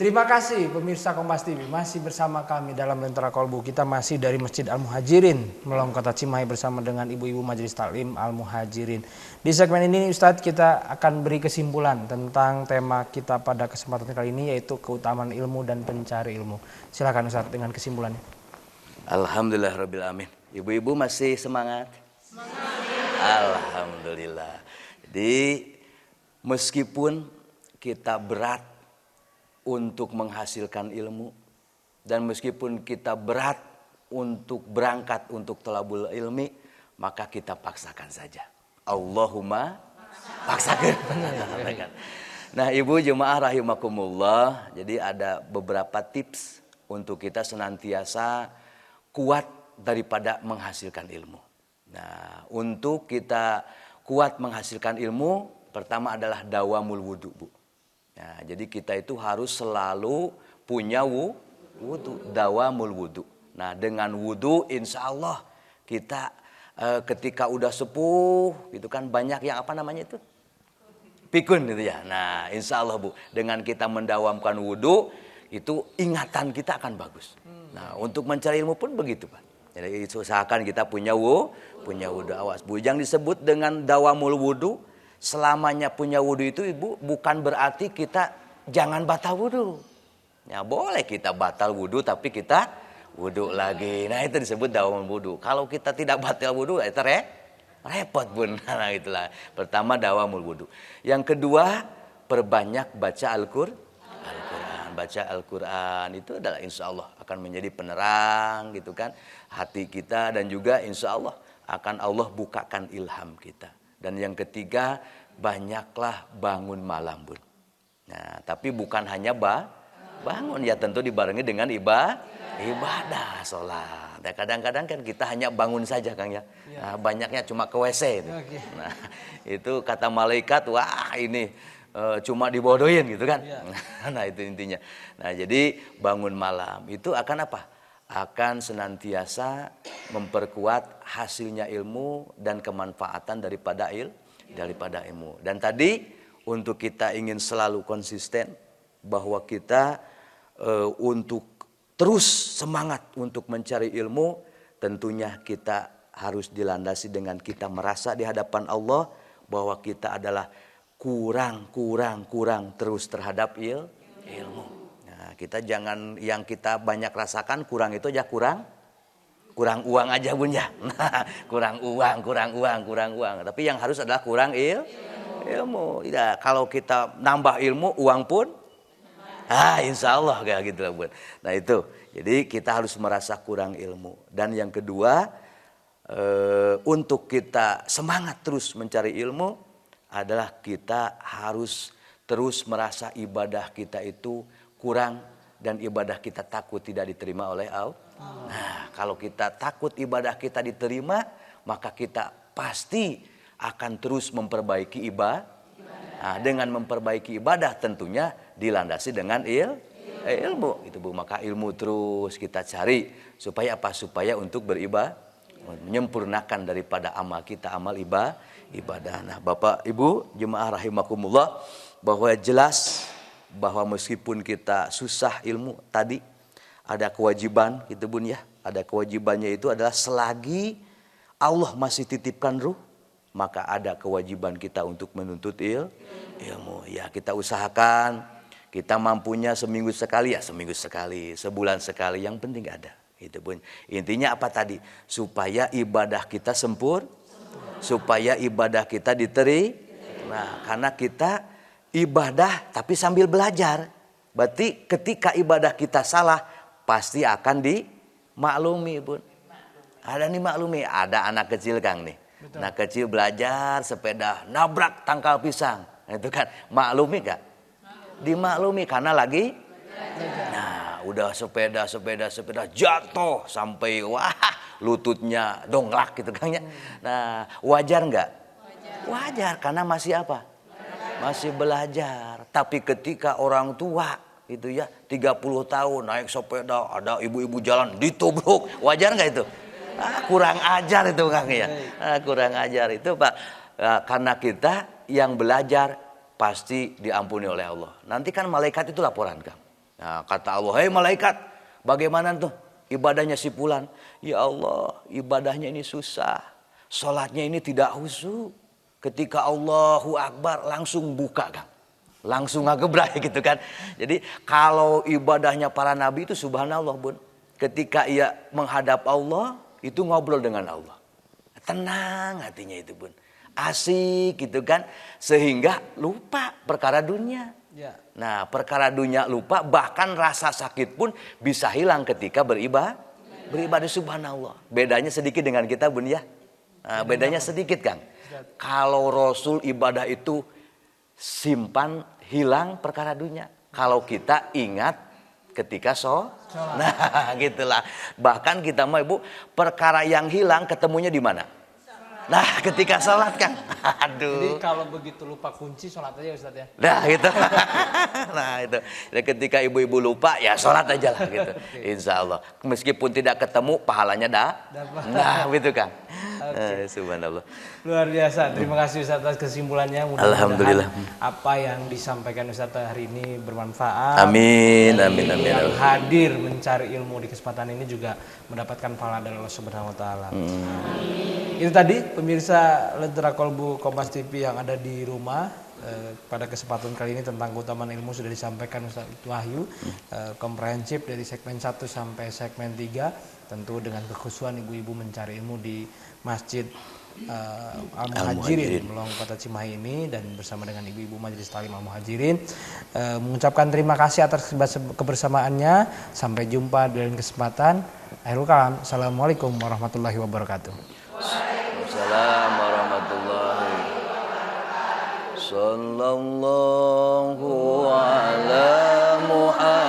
Terima kasih pemirsa Kompas TV, masih bersama kami dalam Lentera Kolbu. Kita masih dari Masjid Al-Muhajirin, Melong Kota Cimahi bersama dengan ibu-ibu Majelis Taklim Al-Muhajirin. Di segmen ini Ustadz kita akan beri kesimpulan tentang tema kita pada kesempatan kali ini, yaitu keutamaan ilmu dan pencari ilmu. Silakan Ustadz dengan kesimpulannya. Alhamdulillahirrabbilalamin. Ibu-ibu masih semangat? Semangat. Alhamdulillah. Jadi meskipun kita berat untuk menghasilkan ilmu, dan meskipun kita berat untuk berangkat untuk thalabul ilmi, maka kita paksakan saja. Allahumma paksakan. Nah, ibu jemaah rahimakumullah, jadi ada beberapa tips untuk kita senantiasa kuat daripada menghasilkan ilmu. Nah, untuk kita kuat menghasilkan ilmu, pertama adalah dawamul wudu, Bu. Nah, jadi kita itu harus selalu punya wudu, dawamul wudu. Nah, dengan wudu insya Allah kita ketika udah sepuh gitu kan, banyak yang apa namanya itu? Pikun gitu ya. Nah, insya Allah Bu, dengan kita mendawamkan wudu itu ingatan kita akan bagus. Nah, untuk mencari ilmu pun begitu Pak. Jadi usahakan kita punya wudu. Awas Bu, yang disebut dengan dawamul wudu, selamanya punya wudu itu Ibu bukan berarti kita jangan batal wudu. Ya boleh kita batal wudu tapi kita wudu lagi. Nah itu disebut dawamul wudu. Kalau kita tidak batal wudu itu repot Bun. Nah itulah. Pertama dawamul wudu. Yang kedua perbanyak baca Al-Qur'an. Baca Al-Quran itu adalah insya Allah akan menjadi penerang gitu kan hati kita, dan juga insya Allah akan Allah bukakan ilham kita. Dan yang ketiga, banyaklah bangun malam Bun. Nah, tapi bukan hanya bangun ya, tentu dibarengi dengan ibadah, sholat. Nah, kadang-kadang kan kita hanya bangun saja Kang ya. Nah, banyaknya cuma ke WC itu. Nah, itu kata malaikat, wah ini cuma dibodohin gitu kan. Nah, itu intinya. Nah, jadi bangun malam itu akan apa? Akan senantiasa memperkuat hasilnya ilmu dan kemanfaatan daripada ilmu. Dan tadi untuk kita ingin selalu konsisten bahwa kita untuk terus semangat untuk mencari ilmu, tentunya kita harus dilandasi dengan kita merasa di hadapan Allah bahwa kita adalah kurang terus terhadap ilmu. Kita jangan yang kita banyak rasakan kurang itu aja kurang uang aja Bun ya. Nah, kurang uang. Tapi yang harus adalah kurang ilmu. Tidak, kalau kita nambah ilmu, uang pun insya Allah kayak gitu lah Bun. Nah itu, jadi kita harus merasa kurang ilmu. Dan yang kedua, untuk kita semangat terus mencari ilmu adalah kita harus terus merasa ibadah kita itu kurang dan ibadah kita takut tidak diterima oleh Allah. Nah, kalau kita takut ibadah kita diterima, maka kita pasti akan terus memperbaiki ibadah. Nah, dengan memperbaiki ibadah tentunya dilandasi dengan ilmu. Itu Bu, maka ilmu terus kita cari supaya apa? Supaya untuk beribadah, menyempurnakan daripada amal kita, amal ibadah. Nah, Bapak Ibu jemaah rahimakumullah, bahwa jelas bahwa meskipun kita susah ilmu tadi, ada kewajiban gitu Bun ya. Ada kewajibannya itu adalah selagi Allah masih titipkan ruh, maka ada kewajiban kita untuk menuntut ilmu. Ya kita usahakan, kita mampunya seminggu sekali, sebulan sekali, yang penting ada. Gitu Bun. Intinya apa tadi? Supaya ibadah kita supaya ibadah kita diterima. Nah, karena kita ibadah tapi sambil belajar. Berarti ketika ibadah kita salah pasti akan dimaklumi Bun. Ada nih maklumi, ada anak kecil Kang nih. Betul. Anak kecil belajar sepeda, nabrak tangkal pisang. Itu kan maklumi gak? Dimaklumi karena lagi nah, udah sepeda jatuh sampai lututnya donglak gitu Kang ya. Nah, wajar nggak? Wajar karena masih apa? Masih belajar. Tapi ketika orang tua itu ya 30 tahun naik sepeda, ada ibu-ibu jalan ditubruk, wajar nggak itu? Kurang ajar itu Kang ya. Kurang ajar itu Pak. Karena kita yang belajar pasti diampuni oleh Allah. Nanti kan malaikat itu laporan Kang. Nah, kata Allah, "Hei malaikat, bagaimana tuh ibadahnya si fulan?" "Ya Allah, ibadahnya ini susah. Salatnya ini tidak khusyuk. Ketika Allahu Akbar langsung buka, Kang. Langsung ngagebrak gitu kan." Jadi kalau ibadahnya para nabi itu subhanallah, Bun. Ketika ia menghadap Allah, itu ngobrol dengan Allah. Tenang hatinya itu, Bun. Asik gitu kan. Sehingga lupa perkara dunia. Ya. Nah, perkara dunia lupa, bahkan rasa sakit pun bisa hilang ketika beribadah. Beribadah subhanallah. Bedanya sedikit dengan kita, Bun ya. Nah, bedanya sedikit, Kang. Kalau Rasul ibadah itu simpan hilang perkara dunia. Kalau kita ingat ketika sholat. Nah, gitulah. Bahkan kita mau Ibu, perkara yang hilang ketemunya di mana? Nah, ketika sholat, Kang. Aduh. Jadi kalau begitu lupa kunci sholat aja Ustaz ya. Nah, gitu. Nah, itu. Dan ketika ibu-ibu lupa, ya sholat aja lah gitu. Insya Allah. Meskipun tidak ketemu, pahalanya dapat. Nah, gitu, Kang. Subhanallah. Luar biasa. Terima kasih Ustaz atas kesimpulannya. Alhamdulillah. Apa yang disampaikan Ustaz hari ini bermanfaat. Amin, amin, amin. Yang hadir mencari ilmu di kesempatan ini juga mendapatkan pahala dari Allah Subhanahu wa taala. Itu tadi pemirsa Lentera Kolbu Kompas TV yang ada di rumah. Pada kesempatan kali ini tentang keutamaan ilmu sudah disampaikan Ustaz Wahyu, komprehensif dari segmen 1 sampai segmen 3, tentu dengan kekhusuan ibu-ibu mencari ilmu di Masjid Al-Muhajirin Melong Kota Cimahi ini, dan bersama dengan ibu-ibu Majelis Talim Al-Muhajirin mengucapkan terima kasih atas kebersamaannya. Sampai jumpa di lain kesempatan. Akhirul kalam. Assalamualaikum warahmatullahi wabarakatuh. Waalaikumsalam warahmatullahi wabarakatuh. Sallallahu ala Muhammad.